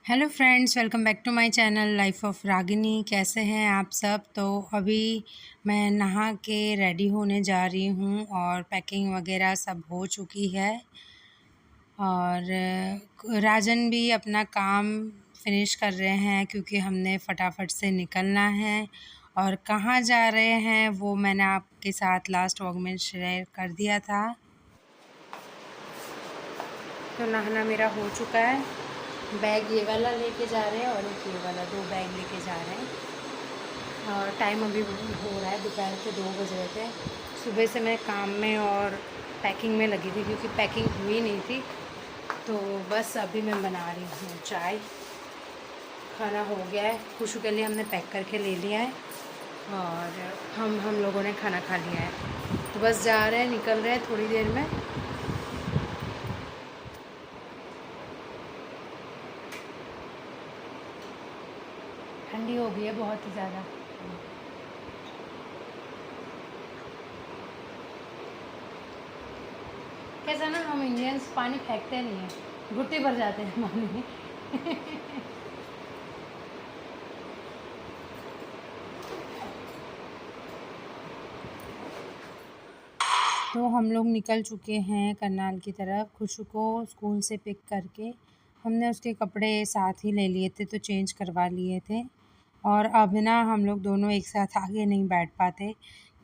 Hello friends, welcome back to my channel life of Ragini. कैसे हैं आप सब। तो अभी मैं नहा के रेडी होने जा रही हूँ और पैकिंग वगैरह सब हो चुकी है। और राजन भी अपना काम फिनिश कर रहे हैं क्योंकि हमने फटाफट से निकलना है। और कहाँ जा रहे हैं वो मैंने आपके साथ लास्ट व्लॉग में शेयर कर दिया था। तो नहाना मेरा हो चुका है। बैग ये वाला लेके जा रहे हैं और एक ये वाला, 2 बैग लेके जा रहे हैं। और टाइम अभी हो रहा है, दोपहर के 2 बज रहे थे। सुबह से मैं काम में और पैकिंग में लगी थी क्योंकि पैकिंग हुई नहीं थी। तो बस अभी मैं बना रही हूँ चाय। खाना हो गया है, खुशू के लिए हमने पैक करके ले लिया है और हम लोगों ने खाना खा लिया है। तो बस जा रहे हैं, निकल रहे हैं थोड़ी देर में। ठंडी हो गई है बहुत ही ज़्यादा। कैसा ना, हम इंडियंस पानी फेंकते नहीं हैं, घुट्टे भर जाते हैं पानी में। तो हम लोग निकल चुके हैं करनाल की तरफ। खुशू को स्कूल से पिक करके हमने उसके कपड़े साथ ही ले लिए थे, तो चेंज करवा लिए थे। और अब ना हम लोग दोनों एक साथ आगे नहीं बैठ पाते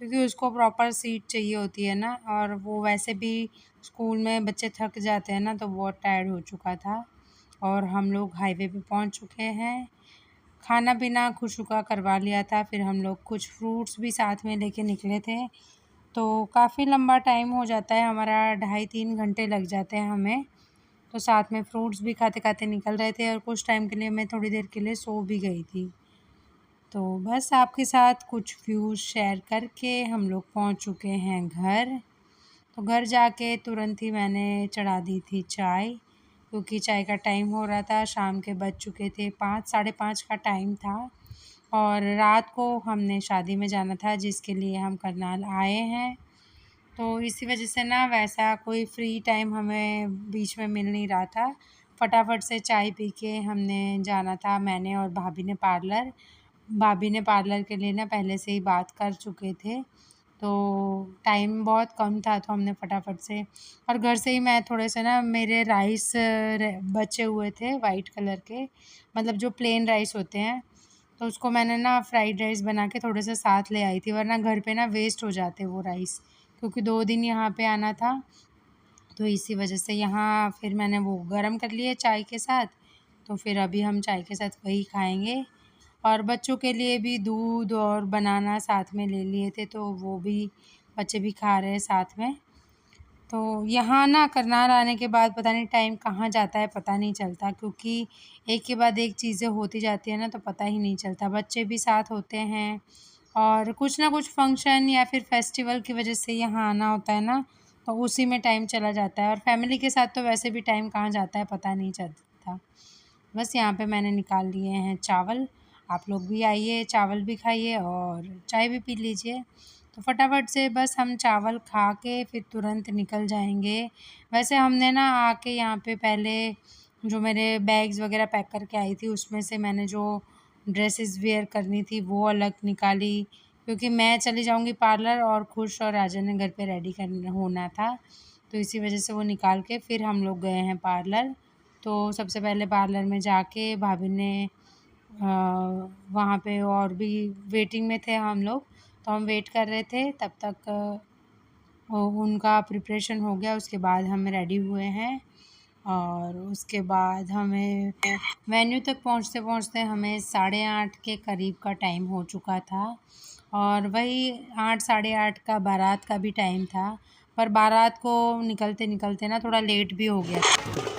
क्योंकि उसको प्रॉपर सीट चाहिए होती है ना। और वो वैसे भी स्कूल में बच्चे थक जाते हैं ना, तो बहुत टायर्ड हो चुका था। और हम लोग हाईवे पे पहुंच चुके हैं। खाना पीना खुशू का करवा लिया था, फिर हम लोग कुछ फ्रूट्स भी साथ में लेके निकले थे। तो काफ़ी लंबा टाइम हो जाता है हमारा, 2.5-3 घंटे लग जाते हैं हमें। तो साथ में फ्रूट्स भी खाते खाते निकल रहे थे और कुछ टाइम के लिए मैं थोड़ी देर के लिए सो भी गई थी। तो बस आपके साथ कुछ व्यूज़ शेयर करके हम लोग पहुंच चुके हैं घर। तो घर जाके तुरंत ही मैंने चढ़ा दी थी चाय क्योंकि चाय का टाइम हो रहा था। शाम के बज चुके थे 5, 5:30 का टाइम था। और रात को हमने शादी में जाना था जिसके लिए हम करनाल आए हैं। तो इसी वजह से ना वैसा कोई फ्री टाइम हमें बीच में मिल नहीं रहा था। फटाफट से चाय पी के हमने जाना था, मैंने और भाभी ने पार्लर। भाभी ने पार्लर के लिए ना पहले से ही बात कर चुके थे। तो टाइम बहुत कम था तो हमने फटाफट से, और घर से ही मैं थोड़े से ना, मेरे राइस बचे हुए थे वाइट कलर के, मतलब जो प्लेन राइस होते हैं। तो उसको मैंने ना फ्राइड राइस बना के थोड़े से साथ ले आई थी, वरना घर पे ना वेस्ट हो जाते वो राइस क्योंकि 2 दिन यहाँ पे आना था। तो इसी वजह से यहाँ फिर मैंने वो गरम कर लिए चाय के साथ। तो फिर अभी हम चाय के साथ वही खाएंगे। और बच्चों के लिए भी दूध और बनाना साथ में ले लिए थे, तो वो भी बच्चे भी खा रहे हैं साथ में। तो यहाँ ना करनाल आने के बाद पता नहीं टाइम कहाँ जाता है, पता नहीं चलता क्योंकि एक के बाद एक चीज़ें होती जाती है ना, तो पता ही नहीं चलता। बच्चे भी साथ होते हैं और कुछ ना कुछ फंक्शन या फिर फेस्टिवल की वजह से यहाँ आना होता है ना, तो उसी में टाइम चला जाता है। और फैमिली के साथ तो वैसे भी टाइम कहाँ जाता है पता नहीं चलता। बस यहाँ पे मैंने निकाल लिए हैं चावल। आप लोग भी आइए, चावल भी खाइए और चाय भी पी लीजिए। तो फटाफट से बस हम चावल खा के फिर तुरंत निकल जाएंगे। वैसे हमने ना आके यहाँ पे पहले जो मेरे बैग्स वगैरह पैक करके आई थी उसमें से मैंने जो ड्रेसेस वेयर करनी थी वो अलग निकाली क्योंकि मैं चली जाऊँगी पार्लर और खुश और राजा ने घर पे रेडी करना होना था। तो इसी वजह से वो निकाल के फिर हम लोग गए हैं पार्लर। तो सबसे पहले पार्लर में जाके भाभी ने वहाँ पे और भी वेटिंग में थे हम लोग, तो हम वेट कर रहे थे तब तक उनका प्रिपरेशन हो गया। उसके बाद हम रेडी हुए हैं और उसके बाद हमें वेन्यू तक पहुँचते पहुँचते हमें 8:30 के करीब का टाइम हो चुका था। और वही 8, 8:30 का बारात का भी टाइम था, पर बारात को निकलते निकलते ना थोड़ा लेट भी हो गया था।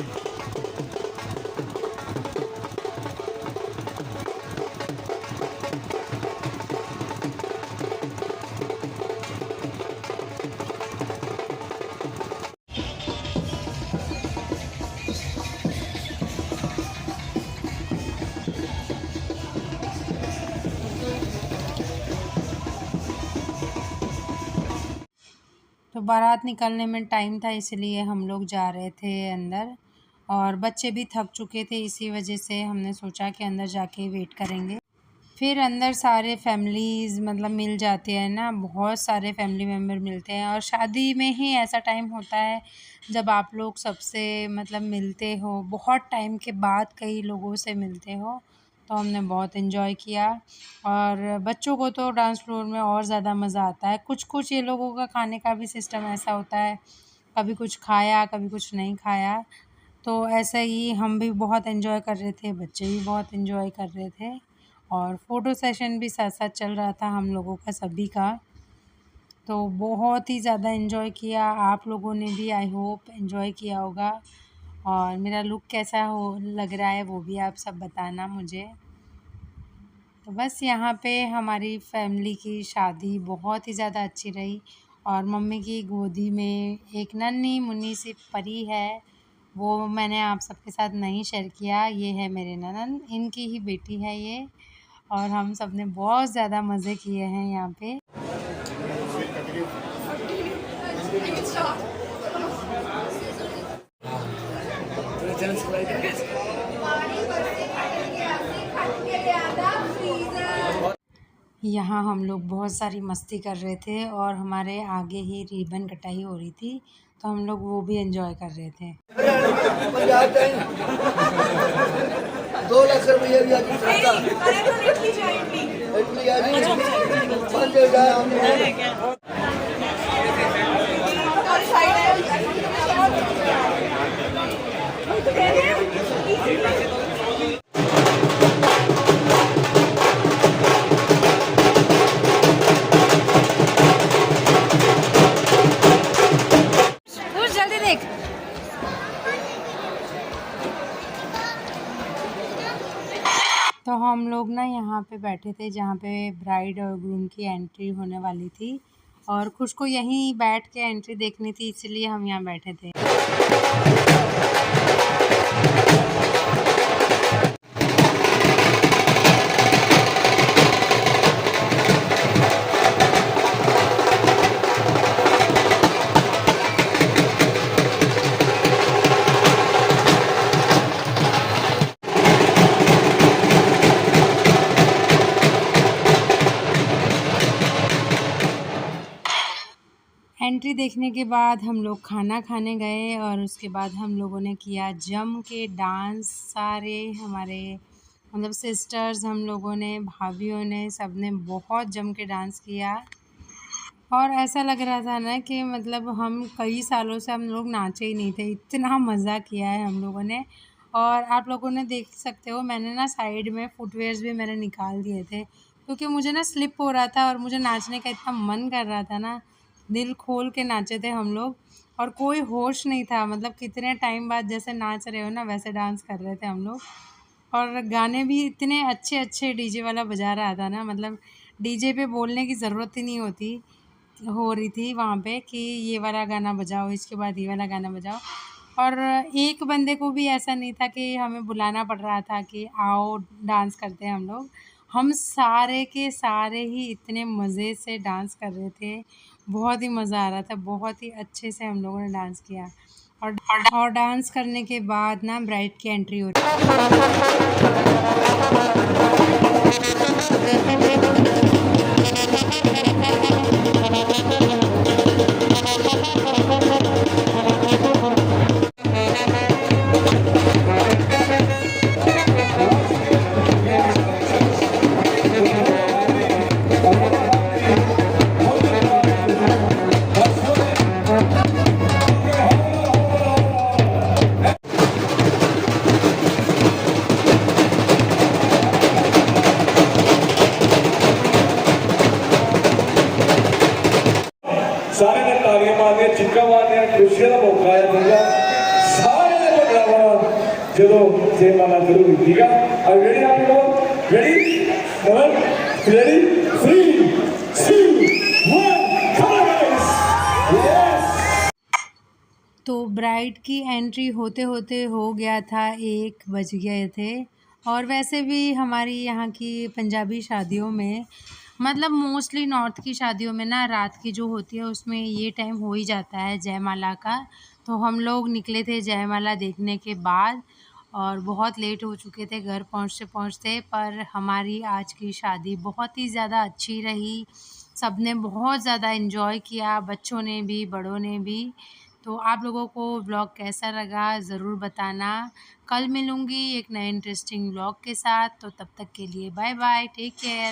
तो बारात निकलने में टाइम था इसलिए हम लोग जा रहे थे अंदर। और बच्चे भी थक चुके थे, इसी वजह से हमने सोचा कि अंदर जाके वेट करेंगे। फिर अंदर सारे फैमिलीज़ मतलब मिल जाते हैं ना, बहुत सारे फैमिली मेम्बर मिलते हैं और शादी में ही ऐसा टाइम होता है जब आप लोग सबसे मतलब मिलते हो, बहुत टाइम के बाद कई लोगों से मिलते हो। तो हमने बहुत एंजॉय किया और बच्चों को तो डांस फ्लोर में और ज़्यादा मज़ा आता है। कुछ ये लोगों का खाने का भी सिस्टम ऐसा होता है, कभी कुछ खाया, कभी कुछ नहीं खाया। तो ऐसा ही हम भी बहुत एंजॉय कर रहे थे, बच्चे भी बहुत एंजॉय कर रहे थे और फ़ोटो सेशन भी साथ-साथ चल रहा था हम लोगों का सभी का। तो बहुत ही ज़्यादा एंजॉय किया, आप लोगों ने भी आई होप एंजॉय किया होगा और मेरा लुक कैसा हो लग रहा है वो भी आप सब बताना मुझे। तो बस यहाँ पे हमारी फैमिली की शादी बहुत ही ज़्यादा अच्छी रही और मम्मी की गोदी में एक नन्ही-मुन्नी सी परी है, वो मैंने आप सबके साथ नहीं शेयर किया। ये है मेरे ननंद, इनकी ही बेटी है ये और हम सब ने बहुत ज़्यादा मज़े किए हैं यहाँ पे। यहाँ हम लोग बहुत सारी मस्ती कर रहे थे और हमारे आगे ही रिबन कटाई हो रही थी, तो हम लोग वो भी एंजॉय कर रहे थे। 2 लाख रुपये भी आज खाता इटली आ जी 5 कुछ जल्दी देख। तो हम लोग ना यहाँ पे बैठे थे जहाँ पे ब्राइड और ग्रूम की एंट्री होने वाली थी और खुश को यहीं बैठ के एंट्री देखनी थी, इसलिए हम यहाँ बैठे थे। एंट्री देखने के बाद हम लोग खाना खाने गए और उसके बाद हम लोगों ने किया जम के डांस। सारे हमारे मतलब सिस्टर्स, हम लोगों ने, भाभियों ने, सब ने बहुत जम के डांस किया और ऐसा लग रहा था ना कि मतलब हम कई सालों से हम लोग नाचे ही नहीं थे, इतना मज़ा किया है हम लोगों ने। और आप लोगों ने देख सकते हो मैंने ना साइड में फुटवेयर्स भी मैंने निकाल दिए थे क्योंकि मुझे ना स्लिप हो रहा था और मुझे नाचने का इतना मन कर रहा था ना, दिल खोल के नाचे थे हम लोग और कोई होश नहीं था, मतलब कितने टाइम बाद जैसे नाच रहे हो ना वैसे डांस कर रहे थे हम लोग। और गाने भी इतने अच्छे डीजे वाला बजा रहा था ना, मतलब डीजे पे बोलने की ज़रूरत ही नहीं होती हो रही थी वहाँ पे कि ये वाला गाना बजाओ, इसके बाद ये वाला गाना बजाओ। और एक बंदे को भी ऐसा नहीं था कि हमें बुलाना पड़ रहा था कि आओ डांस करते हैं हम लोग। हम सारे के सारे ही इतने मज़े से डांस कर रहे थे, बहुत ही मज़ा आ रहा था, बहुत ही अच्छे से हम लोगों ने डांस किया। और डांस करने के बाद ना ब्राइड की एंट्री हो सारे ने तालियां मारनियां चिक्का मारनियां खुशियां का मौका है दूंगा सारे ने भंगड़ा पाना जो जयमाला शुरू हुई ठीक है और रेडी आप लोग रेडी 1 रेडी 3 2 1 गाइस यस। तो ब्राइड की एंट्री होते होते हो गया था 1 बज गए थे। और वैसे भी हमारी यहाँ की पंजाबी शादियों में मतलब मोस्टली नॉर्थ की शादियों में ना रात की जो होती है उसमें ये टाइम हो ही जाता है जयमाला का। तो हम लोग निकले थे जयमाला देखने के बाद और बहुत लेट हो चुके थे घर पहुँचते-पहुँचते, पर हमारी आज की शादी बहुत ही ज़्यादा अच्छी रही। सबने बहुत ज़्यादा एन्जॉय किया, बच्चों ने भी, बड़ों ने भी। तो आप लोगों को व्लॉग कैसा लगा ज़रूर बताना। कल मिलूँगी एक नए इंटरेस्टिंग व्लॉग के साथ, तो तब तक के लिए बाय बाय, टेक केयर।